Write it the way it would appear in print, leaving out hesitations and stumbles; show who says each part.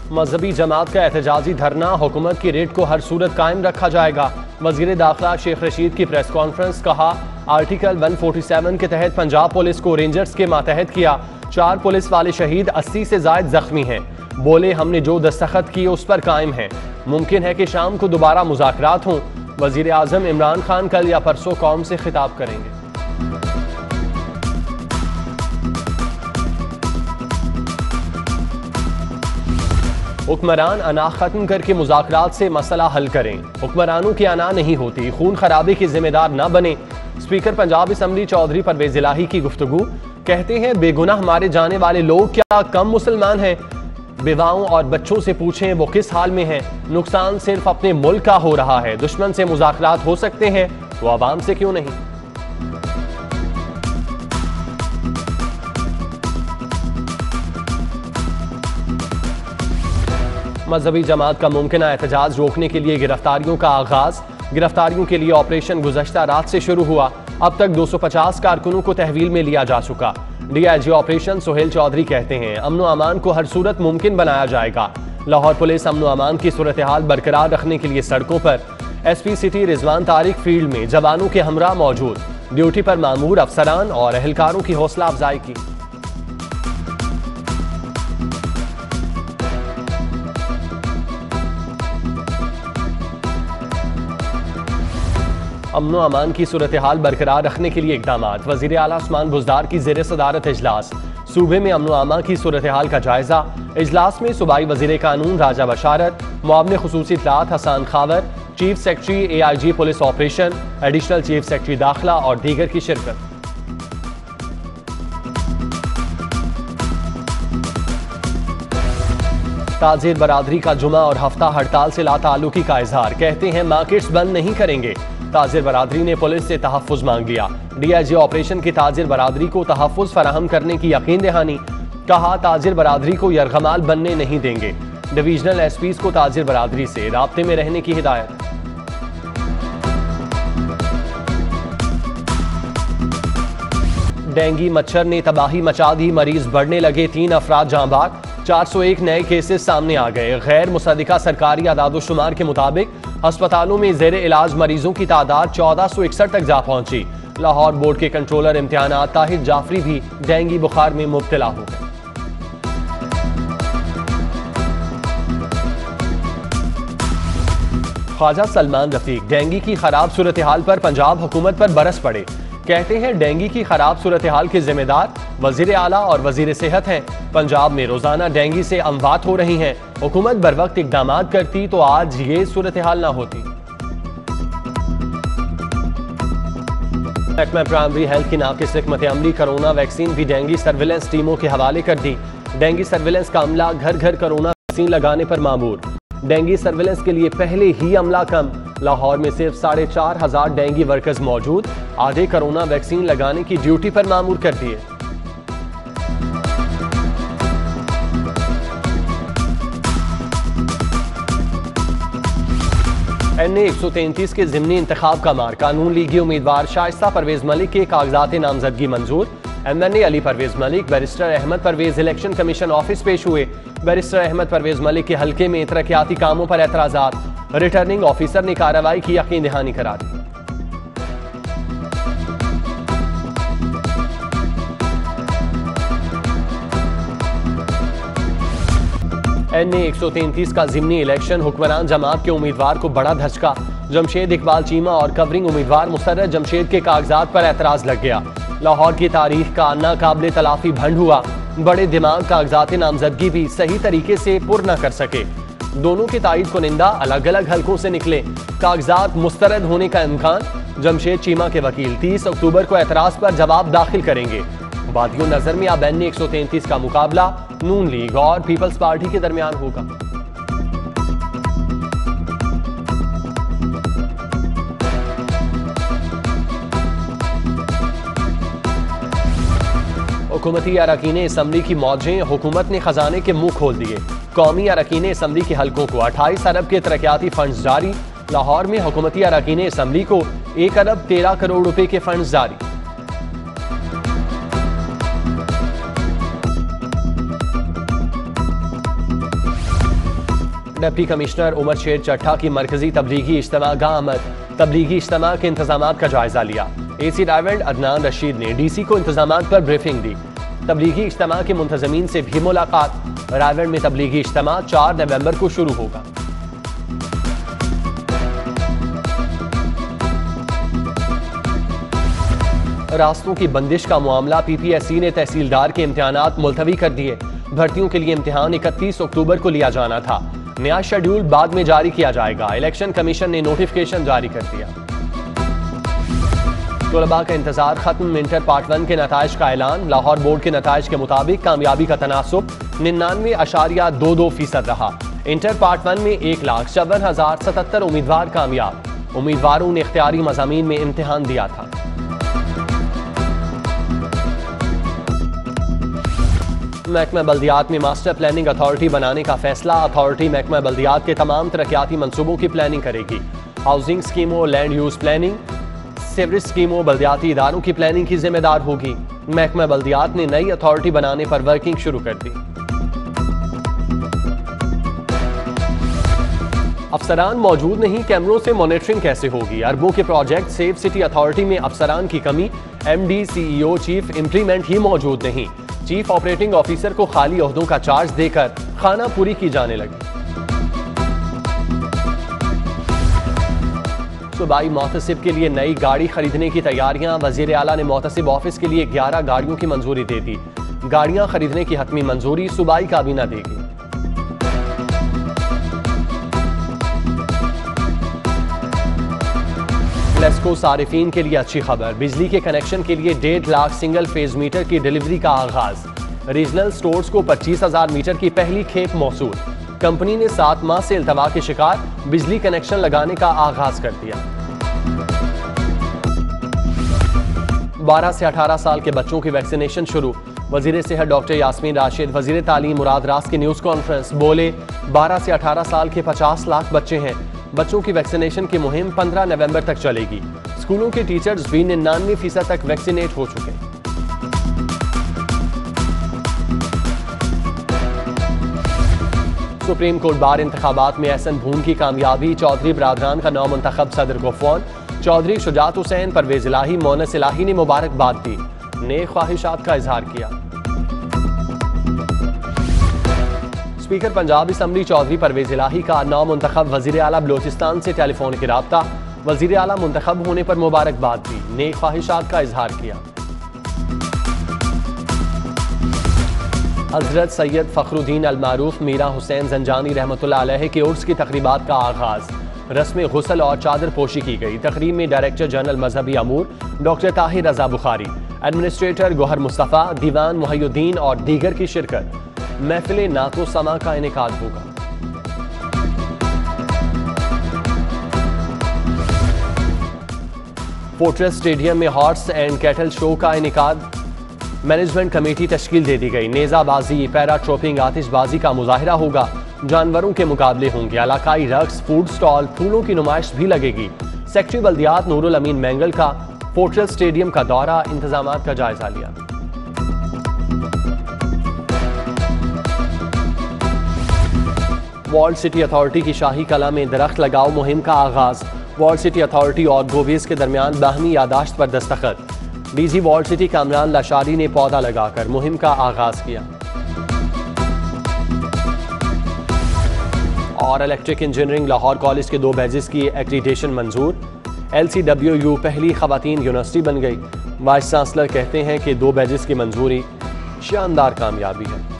Speaker 1: मजहबी जमात का एहतजाजी धरना, हुकूमत की रेट को हर सूरत कायम रखा जाएगा। वजीर दाखिला शेख रशीद की प्रेस कॉन्फ्रेंस, कहा आर्टिकल 147 के तहत पंजाब पुलिस को रेंजर्स के मातहत किया, 4 पुलिस वाले शहीद, 80 से ज्यादा जख्मी हैं। बोले हमने जो दस्तखत किए उस पर कायम है, मुमकिन है कि शाम को दोबारा मुज़ाकरात हों। वजीर आजम इमरान खान कल या परसों कौम से खिताब करेंगे। हुक्मरान अना खत्म करके मुज़ाकरात से मसला हल करें। हुक्मरानों की अना नहीं होती, खून खराबे के जिम्मेदार न बने। स्पीकर पंजाब असम्बली चौधरी परवेज इलाही की गुफ्तगू, कहते हैं बेगुनाह मारे जाने वाले लोग क्या कम मुसलमान हैं? बेवाओं और बच्चों से पूछें वो किस हाल में हैं। नुकसान सिर्फ अपने मुल्क का हो रहा है। दुश्मन से मुज़ाकरात हो सकते हैं तो आवाम से क्यों नहीं? मजहबी जमात का मुमकिना एहतजाज रोकने के लिए गिरफ्तारियों का आगाज। गिरफ्तारियों के लिए ऑपरेशन गुज़श्ता रात से शुरू हुआ। अब तक 250 कारकुनों को तहवील में लिया जा चुका। डीआईजी ऑपरेशन सोहेल चौधरी कहते हैं अमन व अमान को हर सूरत मुमकिन बनाया जाएगा। लाहौर पुलिस अमन व अमान की सूरत हाल बरकरार रखने के लिए सड़कों पर। SP city Rizwan Tariq field में जवानों के हमरा मौजूद। ड्यूटी पर मामूर अफसरान और अहलकारों की हौसला अफजाई की। अमन व अमान की सूरत हाल बरकरार रखने के लिए इकदाम। वज़ीर आला उस्मान बुज़दार की ज़ेर सदारत इजलास। सूबे में अमन व अमान की सूरत हाल का जायजा। इजलास में सूबाई वज़ीर कानून राजा बशारत, मुआविन खुसूसी इत्तलात Hasan Khawar, chief secretary AIG police operation, additional chief secretary दाखिला और दीगर की शिरकत। ताजिर बरादरी का जुमा और हफ्ता हड़ताल से लाताल्लुकी का इजहार, कहते हैं मार्केट्स बंद नहीं करेंगे। ताजिर बरादरी ने पुलिस से तहफ़्फ़ुज़ मांग लिया। डीआईजी ऑपरेशन की ताजिर बरादरी को तहफ़्फ़ुज़ फराहम करने की यकीन दहानी, कहा ताजिर बरादरी को यरगमाल बनने नहीं देंगे। डिवीजनल एसपीज़ को ताजिर बरादरी से राब्ते में रहने की हिदायत। डेंगी मच्छर ने तबाही मचा दी, मरीज बढ़ने लगे, 3 अफराद जाँ बाग। 401 नए केसेस सामने आ गए। गैर मुसद्दिका सरकारी आदादोशुमार के मुताबिक अस्पतालों में ज़ेर इलाज मरीजों की तादाद 1461 तक जा पहुंची। लाहौर बोर्ड के कंट्रोलर इम्तिहानात ताहिर जाफरी भी डेंगी बुखार में मुब्तला हो गए। ख्वाजा सलमान रफीक, डेंगी की खराब सूरत हाल पर पंजाब हुकूमत पर बरस पड़े। कहते हैं डेंगी की खराब सूरत हाल के जिम्मेदार वजीर आला और वजीर सेहत हैं। पंजाब में रोजाना डेंगी से अमवात हो रही हैं। हुकूमत बर वक्त इकदाम करती तो आज ये सूरत हाल ना होती। महकमा प्राइमरी हेल्थ की नाकिस हिकमत अमली कोरोना वैक्सीन भी डेंगी सर्विलेंस टीमों के हवाले कर दी। डेंगी सर्विलेंस का अमला घर घर कोरोना वैक्सीन लगाने पर मामूर। डेंगी सर्विलेंस के लिए पहले ही अमला कम। लाहौर में सिर्फ 4500 डेंगी वर्कर्स मौजूद। आधे कोरोना वैक्सीन लगाने की ड्यूटी पर मामूर कर दिए। NA 133 के ज़िमनी इंतखाब का मार। कानून लीगी उम्मीदवार शाइस्ता परवेज मलिक के कागजात नामजदगी मंजूर। MNA Ali Parvez Malik barrister Ahmed Parvez election commission office पेश हुए। बैरिस्टर अहमद परवेज मलिक के हल्के में तरक्याती कामों पर एतराजात। रिटर्निंग ऑफिसर ने कार्रवाई की यकीन दहानी करा दी। NA 133 का ज़िमनी इलेक्शन, हुक्मरान जमात के उम्मीदवार को बड़ा धचका। जमशेद इकबाल चीमा और कवरिंग उम्मीदवार मुसर्रत जमशेद के कागजात पर एतराज लग गया। लाहौर की तारीख का नाकाबिले तलाफी भंड हुआ। बड़े दिमाग कागजात नामजदगी भी सही तरीके से पुर न कर सके। दोनों के तायद कुनिंदा अलग अलग हलकों से निकले। कागजात मुस्तरद होने का इम्कान। जमशेद चीमा के वकील 30 अक्टूबर को एतराज पर जवाब दाखिल करेंगे। वादियों नजर में अब NA 133 का मुकाबला नून लीग और पीपल्स पार्टी के दरमियान होगा। हुकूमती अरकान असम्बली की मौजें, हुकूमत ने खजाने के मुंह खोल दिए। कौमी अरकान असम्बली के हलकों को 28 अरब के तरक्याती फंड्स जारी। लाहौर में हुकूमती अरकान असम्बली को 1 अरब 13 करोड़ रुपए के फंड्स जारी। डिप्टी कमिश्नर उमर शेर चट्टा की मरकजी तबलीगी इज्तिमा गाह आमद, तबलीगी इज्तिमा के इंतजाम का जायजा लिया। AC रायवंड अदनान रशीद ने DC को इंतजाम पर ब्रीफिंग दी। तबलीगी इज्तिमा के मुंतजमीन से भी मुलाकात। रायवंड में तबलीगी इज्तिमा 4 नवंबर को शुरू होगा। रास्तों की बंदिश का मामला, PPSC ने तहसीलदार के इम्तिहानात मुलतवी कर दिए। भर्तियों के लिए इम्तिहान 31 अक्टूबर को लिया जाना था। नया शेड्यूल बाद में जारी किया जाएगा। इलेक्शन कमीशन ने नोटिफिकेशन जारी कर दिया। तलबा का इंतजार खत्म, इंटर पार्ट 1 के नताइज का ऐलान। लाहौर बोर्ड के नताइज के मुताबिक कामयाबी का तनासुब 99.22% रहा। इंटर पार्ट 1 में 1,54,077 उम्मीदवार कामयाब। उम्मीदवारों ने इख्तियारी मज़ामीन में इम्तिहान दिया था। महकमा बल्दियात में मास्टर प्लानिंग अथॉरिटी बनाने का फैसला। अथॉरिटी महकमा बल्दियात के तमाम तरक्याती मंसूबों की प्लानिंग करेगी। हाउसिंग स्कीमों, लैंड यूज प्लानिंग, सीवरेज स्कीमों, बल्दियाती इदारों की प्लानिंग की जिम्मेदार होगी। महकमा बल्दियात ने नई अथॉरिटी बनाने पर वर्किंग शुरू कर दी। अफसरान मौजूद नहीं, कैमरों से मॉनिटरिंग कैसे होगी? अरबों के प्रोजेक्ट सेफ सिटी अथॉरिटी में अफसरान की कमी। MD, CEO, चीफ इंप्लीमेंट ही मौजूद नहीं। चीफ ऑपरेटिंग ऑफिसर को खाली ओहदों का चार्ज देकर खाना पूरी की जाने लगी। सूबाई मोहतसिब के लिए नई गाड़ी खरीदने की तैयारियां। वजीर आला ने मोहतसिब ऑफिस के लिए 11 गाड़ियों की मंजूरी दे दी। गाड़ियां खरीदने की हतमी मंजूरी सूबाई काबीना देगी। लेस्को सारिफीन के लिए अच्छी खबर। बिजली के कनेक्शन के लिए 1.5 लाख सिंगल फेज मीटर की डिलीवरी का आगाज। रीजनल स्टोर्स को 25,000 मीटर की पहली खेप मौसूल। कंपनी ने 7 माह से इल्तवा के शिकार बिजली कनेक्शन लगाने का आगाज कर दिया। 12 से 18 साल के बच्चों की वैक्सीनेशन शुरू। वजीर सेहत डॉक्टर यास्मीन राशिद, वजीर तालीम मुराद रास की न्यूज कॉन्फ्रेंस बोले, 12 से 18 साल के 50 लाख बच्चे हैं। बच्चों की वैक्सीनेशन की मुहिम 15 नवंबर तक चलेगी। स्कूलों के टीचर्स भी 99% तक वैक्सीनेट हो चुके। सुप्रीम कोर्ट बार इंतखाबात में एहसन भून की कामयाबी। चौधरी बरादरान का नौ मुंतखब सदर को फोन। चौधरी शुजात हुसैन, परवेज इलाही, मोनस इलाही ने मुबारकबाद दी, नेक ख्वाहिशात का इजहार किया। स्पीकर पंजाब असम्बली चौधरी परवेज इलाही का नौ मुंतखब वजीर आला बलोचिस्तान से टेलीफोन की राब्ता। वजीर आला मुंतखब होने पर मुबारकबाद दी, नेक ख्वाहिशात का इजहार किया। हजरत सैयद फखरुद्दीन अल मारूफ मीरा हुसैन जंजानी रहमतुल्लाह अलैह के उर्स की तकरीबात का आगाज। रस्म गुस्ल और चादर पोशी की गई। तकरीब में डायरेक्टर जनरल मजहबी अमूर डॉक्टर ताहिर रजा बुखारी, एडमिनिस्ट्रेटर गोहर मुस्तफ़ा, दीवान मुहय्युद्दीन और दीगर की शिरकत। महफिल नातो समा का इनेकाद होगा। फोर्ट्रेस स्टेडियम में हॉर्स एंड कैटल शो का इनेकाद। मैनेजमेंट कमेटी तश्कील दे दी गई। नेजाबाजी, पैरा ट्रोपिंग, आतिशबाजी का मुजाहिरा होगा। जानवरों के मुकाबले होंगे। इलाकाई रक्स, फूड स्टॉल, फूलों की नुमाइश भी लगेगी। सेक्रेटरी बल्दियात नूरुल अमीन मैंगल का फोर्ट्रेस स्टेडियम का दौरा, इंतजामात का जायजा लिया। वॉल्ड सिटी अथॉरिटी की शाही कला में दरख्त लगाओ मुहिम का आगाज। वॉल्ड सिटी अथॉरिटी और गोवेज के दरमियान बाहमी यादाश्त पर दस्तखत। DG walled city Kamran Lashari ने पौधा लगाकर मुहिम का आगाज किया। और इलेक्ट्रिक इंजीनियरिंग लाहौर कॉलेज के 2 बैचेस की एक्रीडिटेशन मंजूर। LCWU पहली खवातीन यूनिवर्सिटी बन गई। वाइस चांसलर कहते हैं कि 2 बैचेस की मंजूरी शानदार कामयाबी है।